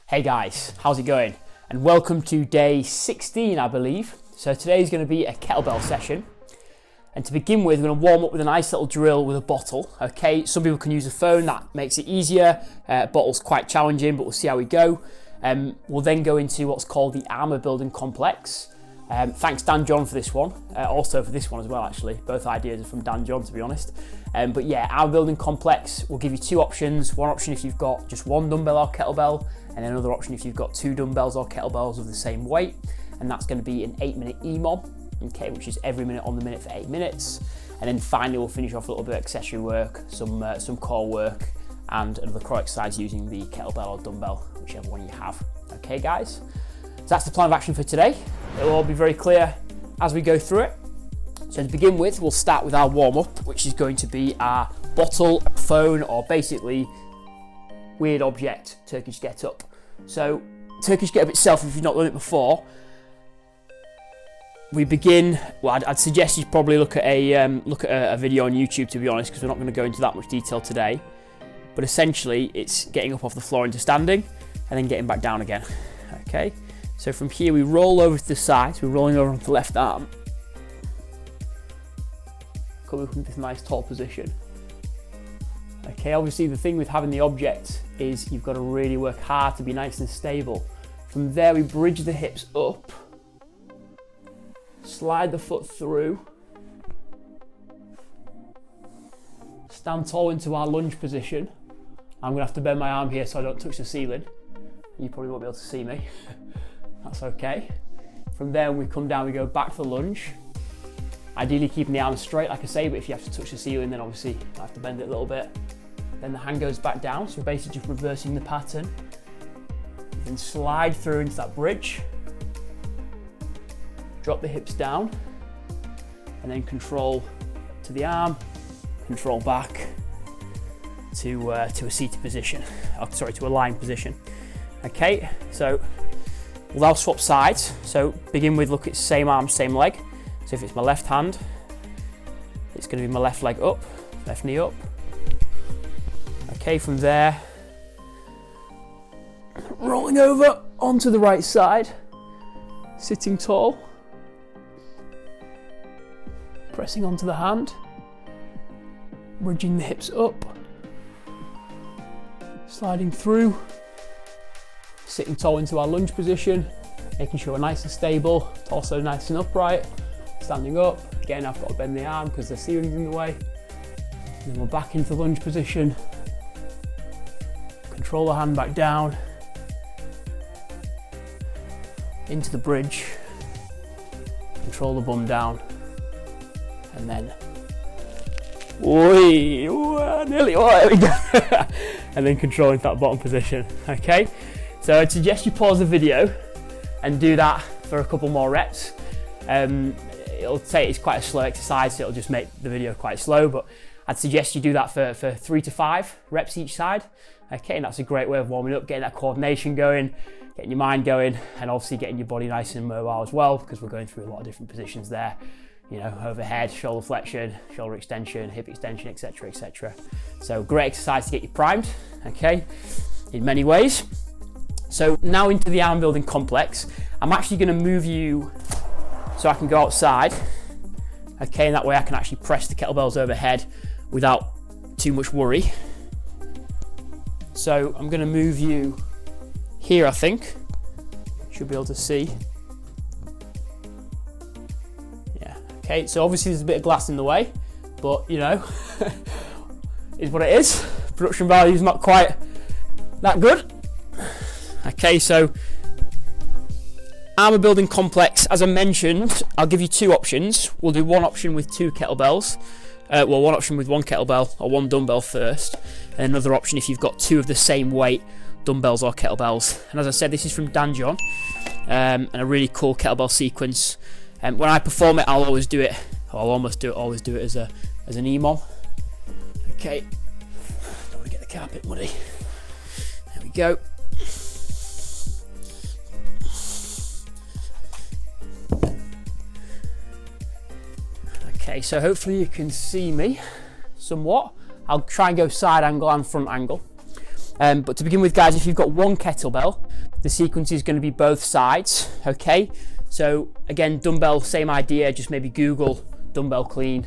Hey guys, how's it going? And welcome to day 16, I believe. So today's going to be a kettlebell session. And to begin with, we're going to warm up with a nice little drill with a bottle. Okay, some people can use a phone, that makes it easier. Bottle's quite challenging, but we'll see how we go. We'll then go into what's called the Armour building complex. Thanks Dan John for this one, also for this one as well actually. Both ideas are from Dan John, to be honest. But yeah, Armour building complex will give you two options. One option if you've got just one dumbbell or kettlebell, and another option if you've got two dumbbells or kettlebells of the same weight. And that's going to be an 8-minute Emom, okay, which is every minute on the minute for 8 minutes. And then finally we'll finish off a little bit of accessory work, some core work, and another core exercise using the kettlebell or dumbbell, whichever one you have. Okay guys, so that's the plan of action for today. It will all be very clear as we go through it. So to begin with, we'll start with our warm-up, which is going to be our bottle, phone, or basically weird object Turkish get-up. So Turkish get-up itself, if you've not done it before, we begin, well, I'd suggest you probably look at a video on YouTube, to be honest, because we're not going to go into that much detail today. But essentially, it's getting up off the floor into standing, and then getting back down again. Okay, so from here we roll over to the side, so we're rolling over onto the left arm. Coming from this nice tall position. Okay, obviously the thing with having the object is you've got to really work hard to be nice and stable. From there we bridge the hips up, slide the foot through, stand tall into our lunge position. I'm going to have to bend my arm here so I don't touch the ceiling. You probably won't be able to see me. That's okay. From there, when we come down, we go back to the lunge. Ideally keeping the arm straight, like I say, but if you have to touch the ceiling, then obviously I have to bend it a little bit. Then the hand goes back down, so we're basically just reversing the pattern. Then slide through into that bridge. Drop the hips down, and then control to the arm, control back to a seated position. Oh, sorry, to a lying position. Okay, so we'll now swap sides. So begin with, look, it's same arm, same leg. So if it's my left hand, it's going to be my left leg up, left knee up. Okay, from there, rolling over onto the right side, sitting tall, pressing onto the hand, bridging the hips up, sliding through, sitting tall into our lunge position, making sure we're nice and stable, torso nice and upright, standing up. Again, I've got to bend the arm because the ceiling's in the way. And then we're back into lunge position, control the hand back down, into the bridge, control the bum down, and then, nearly, there we go. And then control into that bottom position, okay? So I'd suggest you pause the video and do that for a couple more reps. It'll say it's quite a slow exercise, so it'll just make the video quite slow, but I'd suggest you do that for 3 to 5 reps each side. Okay, and that's a great way of warming up, getting that coordination going, getting your mind going, and obviously getting your body nice and mobile as well, because we're going through a lot of different positions there. You know, overhead, shoulder flexion, shoulder extension, hip extension, etc., etc. So great exercise to get you primed, okay, in many ways. So now into the arm building complex. I'm actually going to move you so I can go outside, okay, and that way I can actually press the kettlebells overhead without too much worry. So I'm going to move you here, I think. Should be able to see. Yeah, okay, so obviously there's a bit of glass in the way, but you know, is what it is. Production value is not quite that good. Okay, so Armour building complex, as I mentioned, I'll give you two options. We'll do one option with two kettlebells. One option with one kettlebell or one dumbbell first, and another option if you've got two of the same weight, dumbbells or kettlebells. And as I said, this is from Dan John, and a really cool kettlebell sequence. When I perform it, I'll always do it, or I'll always do it as an Emom. Okay, don't want to get the carpet muddy. There we go. Okay, so hopefully you can see me somewhat. I'll try and go side angle and front angle. But to begin with, guys, if you've got one kettlebell, the sequence is going to be both sides, okay? So again, dumbbell, same idea, just maybe Google dumbbell clean,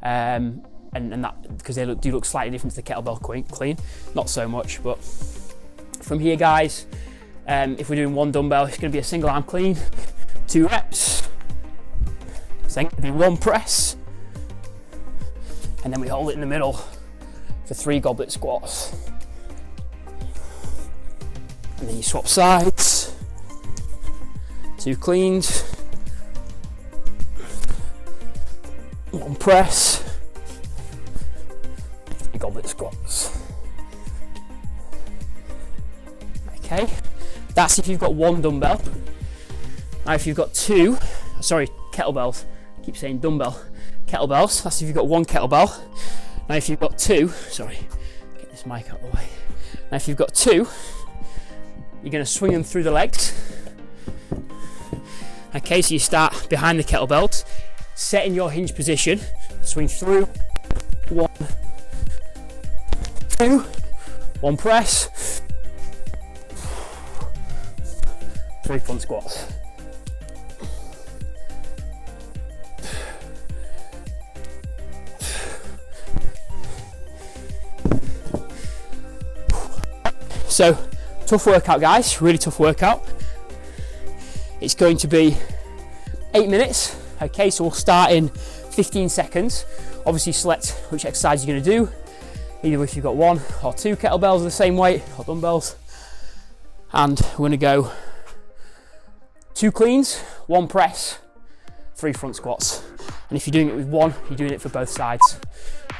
and that, because they do look slightly different to the kettlebell clean, not so much. But from here, guys, if we're doing one dumbbell, it's going to be a single arm clean, 2 reps, it's then going to be 1 press, and then we hold it in the middle for 3 goblet squats. And then you swap sides, 2 cleans, 1 press, 3 goblet squats. Okay, that's if you've got one dumbbell. Now if you've got 2, sorry, kettlebells, I keep saying dumbbell, kettlebells, that's if you've got 1 kettlebell. Now if you've got 2, sorry, get this mic out of the way. Now if you've got 2, you're going to swing them through the legs. Okay, so you start behind the kettlebells, set in your hinge position, swing through, 1, 2, 1 press, 3 front squats. So, tough workout, guys, really tough workout. It's going to be 8 minutes. Okay, so we'll start in 15 seconds. Obviously select which exercise you're going to do, either if you've got 1 or 2 kettlebells of the same weight or dumbbells. And we're going to go 2 cleans, 1 press, 3 front squats. And if you're doing it with 1, you're doing it for both sides.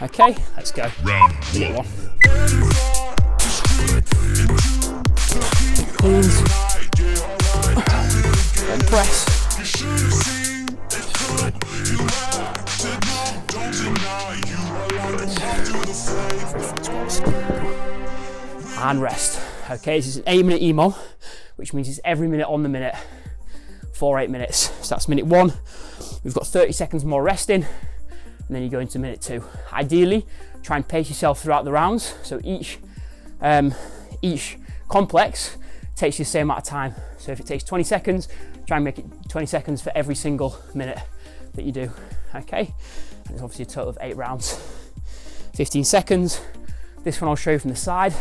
Okay, let's go. Round 1. Cleans, 1 press, and rest. Okay, this is an 8-minute Emom, which means it's every minute on the minute for 8 minutes. So that's minute 1. We've got 30 seconds more resting, and then you go into minute 2. Ideally, try and pace yourself throughout the rounds. So each complex takes you the same amount of time. So if it takes 20 seconds, try and make it 20 seconds for every single minute that you do. Okay, and it's obviously a total of 8 rounds. 15 seconds. This one I'll show you from the side.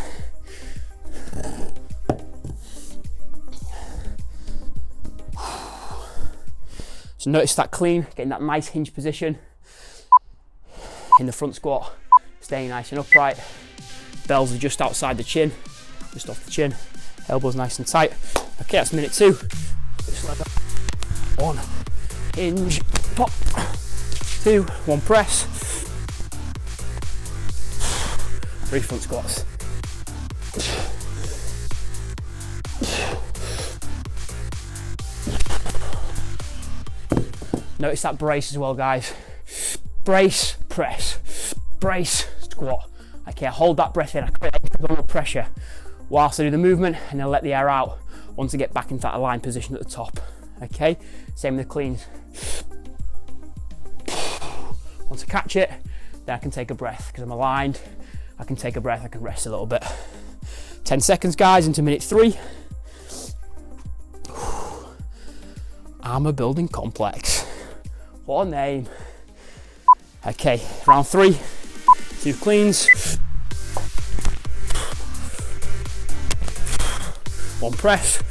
So notice that clean, getting that nice hinge position in the front squat, staying nice and upright. Bells are just outside the chin, just off the chin. Elbows nice and tight. Okay, that's minute 2. Just like that. 1, hinge, pop. 2, 1 press. 3 front squats. Notice that brace as well, guys. Brace, press, brace, squat. Okay, I hold that breath in, I create abdominal pressure whilst I do the movement, and then let the air out once I get back into that aligned position at the top. Okay, same with the cleans. Once I catch it, then I can take a breath because I'm aligned. I can take a breath, I can rest a little bit. 10 seconds, guys, into minute 3. Armour building complex. What a name. Okay, round 3. 2 cleans. 1 press.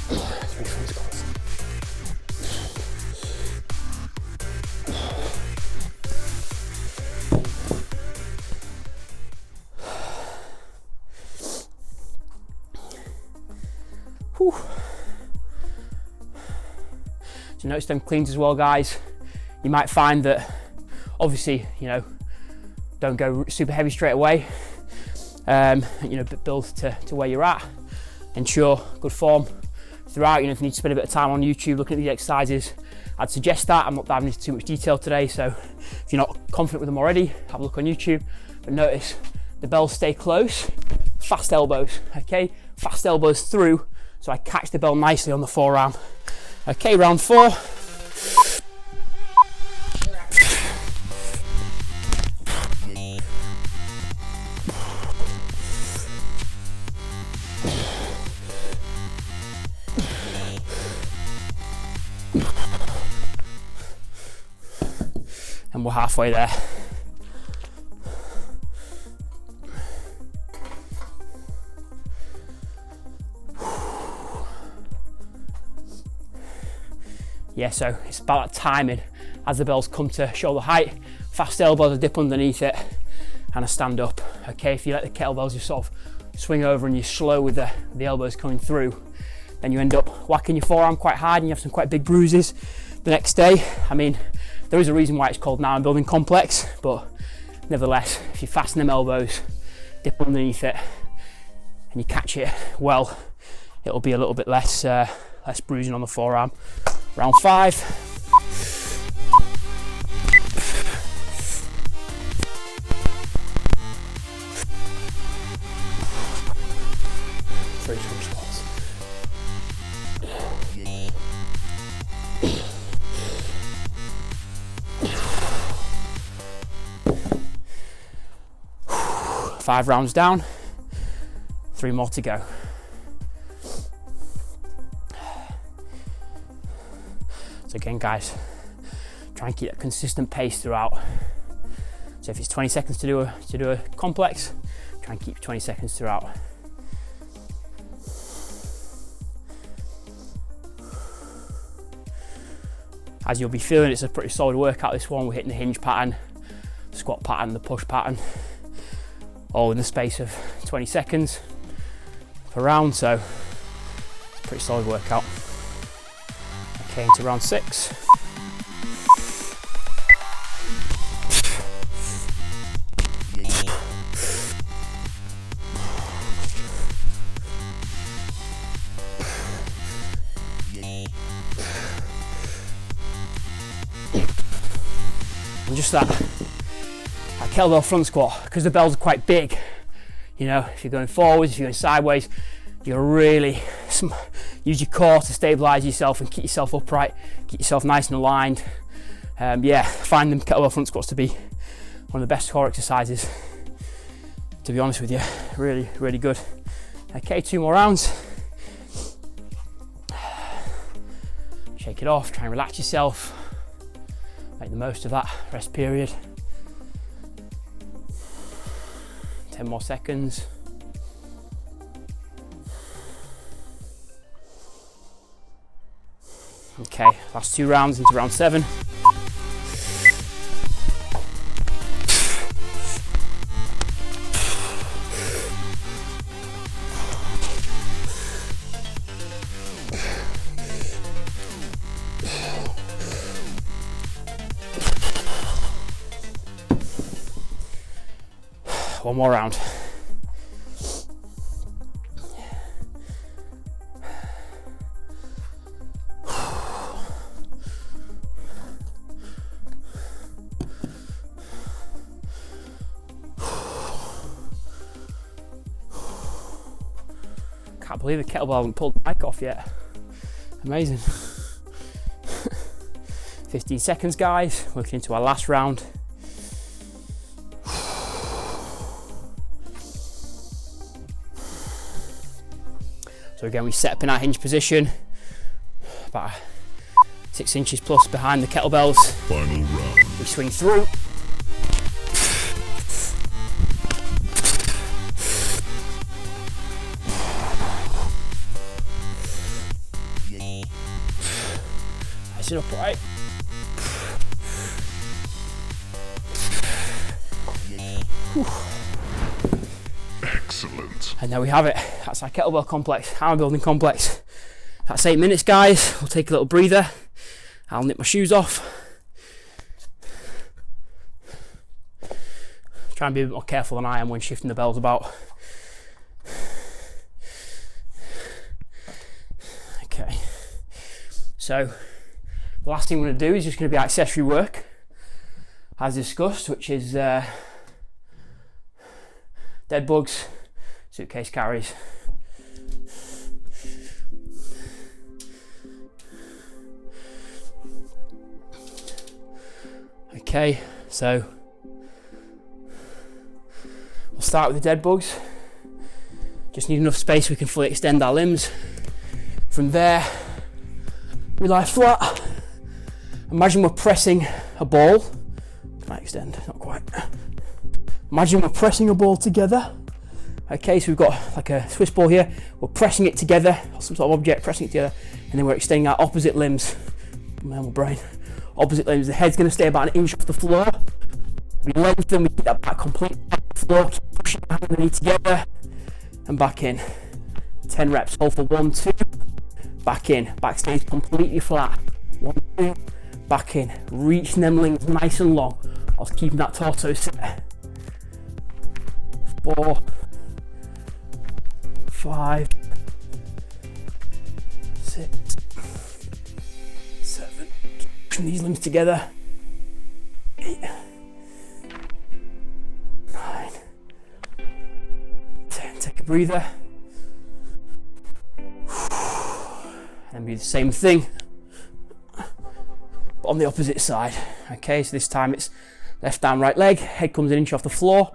3 front squats. Whew. So notice them cleans as well, guys. You might find that, obviously, you know, don't go super heavy straight away. You know, build to where you're at. Ensure good form throughout. You know, if you need to spend a bit of time on YouTube looking at these exercises, I'd suggest that. I'm not diving into too much detail today, so if you're not confident with them already, have a look on YouTube. But notice the bells stay close, fast elbows, okay? Fast elbows through, so I catch the bell nicely on the forearm. Okay, round 4. And we're halfway there. Yeah, so it's about that timing as the bells come to shoulder height. Fast elbows, I dip underneath it and I stand up. Okay, if you let the kettlebells just sort of swing over and you're slow with the elbows coming through, then you end up whacking your forearm quite hard and you have some quite big bruises the next day. I mean, there is a reason why it's called now and building complex, but nevertheless, if you fasten them elbows, dip underneath it and you catch it well, it'll be a little bit less bruising on the forearm. Round 5. 3 swim squats. Five rounds down, 3 more to go. So again, guys, try and keep a consistent pace throughout. So if it's 20 seconds to do a complex, try and keep 20 seconds throughout. As you'll be feeling, it's a pretty solid workout, this one. We're hitting the hinge pattern, the squat pattern, the push pattern, all in the space of 20 seconds per round, so it's a pretty solid workout. Okay, into round 6. And just that kettlebell front squat, because the bells are quite big, you know, if you're going forwards, if you're going sideways, you're really use your core to stabilize yourself and keep yourself upright, keep yourself nice and aligned. Yeah, find them kettlebell front squats to be one of the best core exercises, to be honest with you. Really, really good. Okay, 2 more rounds. Shake it off, try and relax yourself, make the most of that rest period. 10 more seconds. Okay, last 2 rounds into round 7. One more round. Can't believe the kettlebell hasn't pulled the mic off yet. Amazing. 15 seconds, guys. Working into our last round. So again, we set up in our hinge position, about 6 inches plus behind the kettlebells. Final round. We swing through. Nice and upright. Excellent. And there we have it. That's our kettlebell complex, armour building complex. That's 8 minutes, guys. We'll take a little breather. I'll nip my shoes off. Try and be a bit more careful than I am when shifting the bells about. Okay. So the last thing we're going to do is just going to be accessory work, as discussed, which is dead bugs, suitcase carries. Okay, so we'll start with the dead bugs. Just need enough space we can fully extend our limbs. From there, we lie flat. Imagine we're pressing a ball Can I extend? Not quite. Imagine we're pressing a ball together. Okay, so we've got like a Swiss ball here. We're pressing it together, or some sort of object, pressing it together, and then we're extending our opposite limbs. My brain. Opposite limbs. The head's going to stay about an inch off the floor. We lengthen, we keep that back completely off the floor, keep pushing the hand and the knee together, and back in. 10 reps, hold for 1, 2, back in. Back stays completely flat. 1, 2, back in. Reaching them limbs nice and long, whilst keeping that torso set. 4, 5, 6, 7. Pushing these limbs together. 8, 9, 10. Take a breather. And do the same thing, but on the opposite side. Okay, so this time it's left arm, right leg. Head comes an inch off the floor.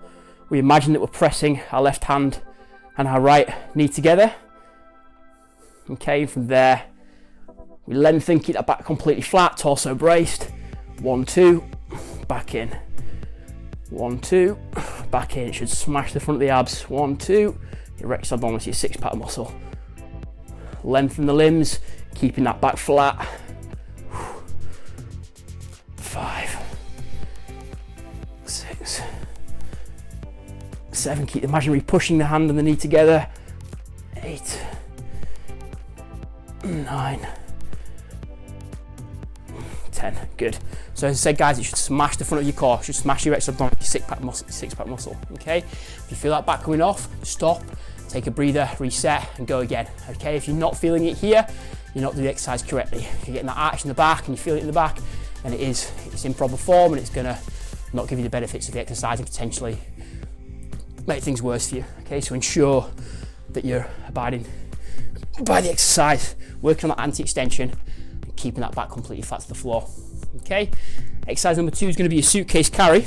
We imagine that we're pressing our left hand and our right knee together. Okay, from there we lengthen, keep that back completely flat, torso braced. 1, 2, back in. 1, 2, back in. It should smash the front of the abs. 1, 2, your rectus abdominis, your six-pack muscle. Lengthen the limbs, keeping that back flat. 5, 6, 7. Keep imaginary pushing the hand and the knee together. 8, 9, 10. Good. So as I said, guys, it should smash the front of your core. It should smash your rectus abdominis, your six-pack muscle. Okay. If you feel that back coming off, stop. Take a breather, reset, and go again. Okay, if you're not feeling it here, you're not doing the exercise correctly. If you're getting that arch in the back and you feel it in the back, then it's in proper form and it's gonna not give you the benefits of the exercise and potentially make things worse for you. Okay, so ensure that you're abiding by the exercise, working on that anti-extension and keeping that back completely flat to the floor. Okay, exercise number 2 is gonna be a suitcase carry.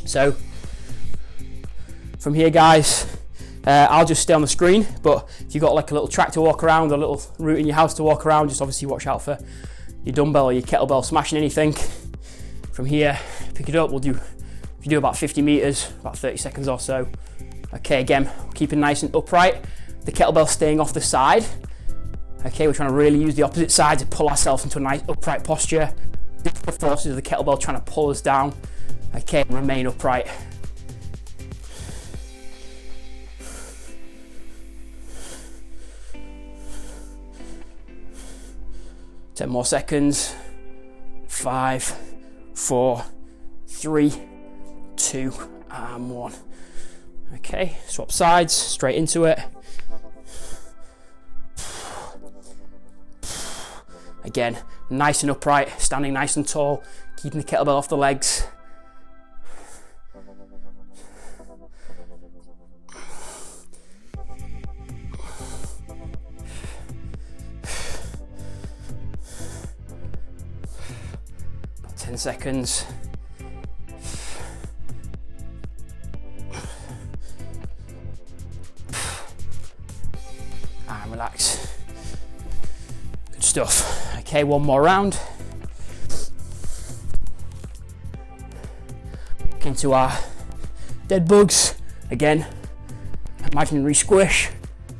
So from here, guys, I'll just stay on the screen, but if you've got like a little track to walk around, a little route in your house to walk around, just obviously watch out for your dumbbell or your kettlebell smashing anything. From here, pick it up, if you do about 50 meters, about 30 seconds or so. Okay, again, keeping nice and upright, the kettlebell staying off the side. Okay, we're trying to really use the opposite side to pull ourselves into a nice upright posture. The forces of the kettlebell trying to pull us down. Okay, remain upright. 10 more seconds. 5, 4, 3, 2, and 1. Okay, swap sides, straight into it. Again, nice and upright, standing nice and tall, keeping the kettlebell off the legs. About 10 seconds. And relax. Good stuff. Okay, one more round. Back into our dead bugs. Again, imaginary squish,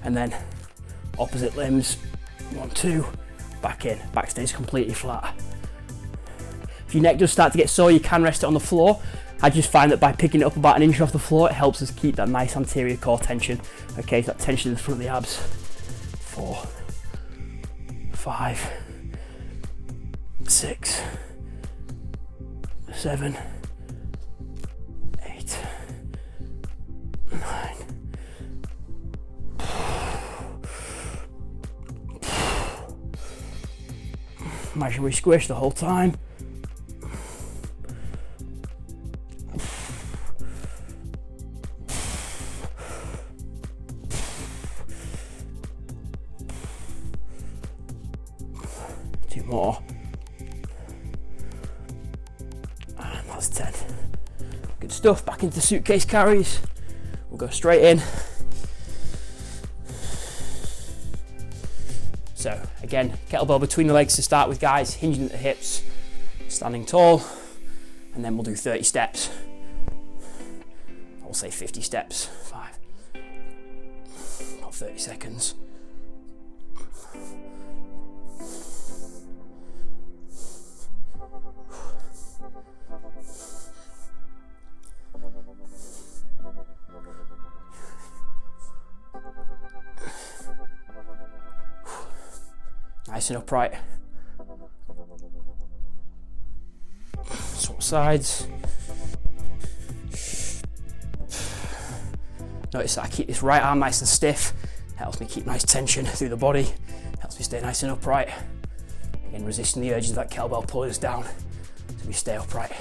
and then opposite limbs. 1, 2, back in. Back stays completely flat. If your neck does start to get sore, you can rest it on the floor. I just find that by picking it up about an inch off the floor, it helps us keep that nice anterior core tension. Okay, so that tension in the front of the abs. 4, 5, 6, 7, 8, 9. Imagine we squish the whole time. Two more. And that's 10. Good stuff. Back into suitcase carries. We'll go straight in. So again, kettlebell between the legs to start with, guys, hinging at the hips, standing tall, and and then we'll do 30 steps. I'll say 50 steps, 5, not 30 seconds. Nice and upright. Swap sides. Notice that I keep this right arm nice and stiff. Helps me keep nice tension through the body. Helps me stay nice and upright. Again, resisting the urges of that kettlebell pulling us down so we stay upright.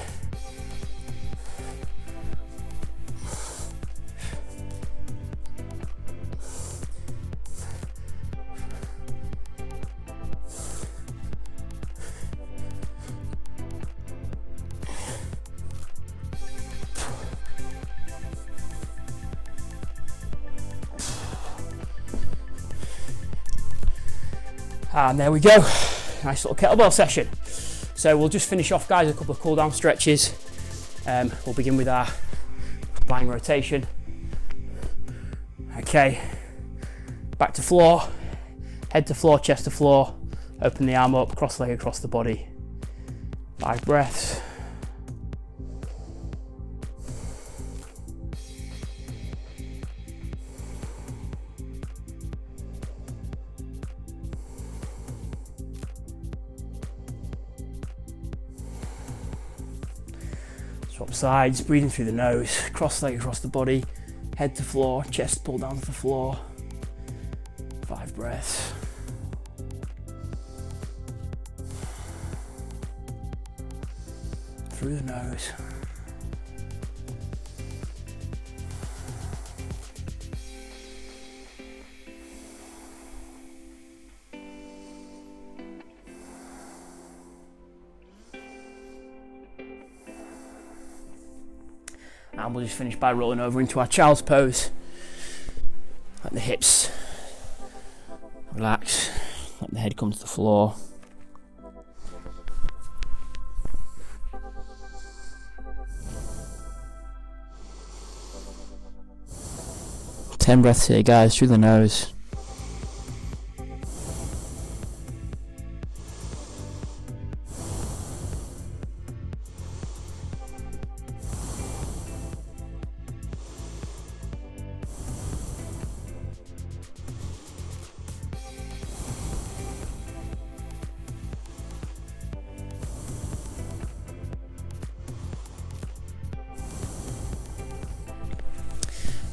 And there we go, nice little kettlebell session. So we'll just finish off, guys, a couple of cool down stretches. We'll begin with our combined rotation. Okay, back to floor, head to floor, chest to floor, open the arm up, cross leg across the body. 5 breaths. Swap sides, breathing through the nose, cross leg across the body, head to floor, chest pull down to the floor. 5 breaths. Through the nose. And we'll just finish by rolling over into our child's pose. Let the hips relax, let the head come to the floor. Ten breaths here, guys, through the nose.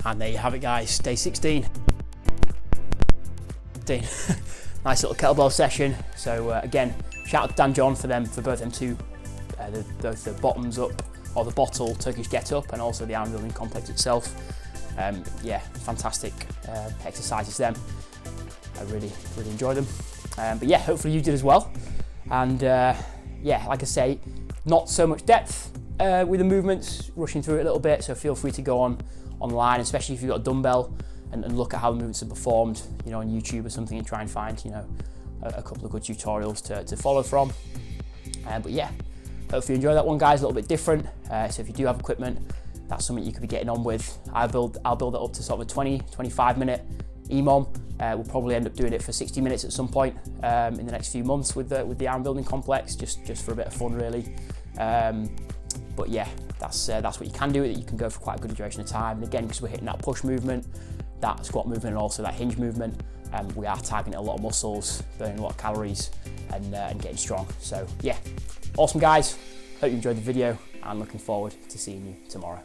And there you have it, guys, day 16. Nice little kettlebell session. So again, shout out to Dan John for both them two, both the bottoms up or the bottle Turkish get up and also the arm building complex itself. Yeah, fantastic exercises them. I really enjoyed them. But yeah, hopefully you did as well. And yeah, like I say, not so much depth with the movements, rushing through it a little bit. So feel free to go online, especially if you've got a dumbbell, and look at how the movements are performed, you know, on YouTube or something, and try and find, you know, a couple of good tutorials to follow from. But yeah, hopefully you enjoy that one, guys. A little bit different. So if you do have equipment, that's something you could be getting on with. I'll build it up to sort of a 20-25 minute Emom. We'll probably end up doing it for 60 minutes at some point in the next few months with the arm building complex, just for a bit of fun, really. But yeah, that's what you can do. You can go for quite a good duration of time. And again, because we're hitting that push movement, that squat movement, and also that hinge movement, we are targeting a lot of muscles, burning a lot of calories, and getting strong. So yeah, awesome, guys. Hope you enjoyed the video, and looking forward to seeing you tomorrow.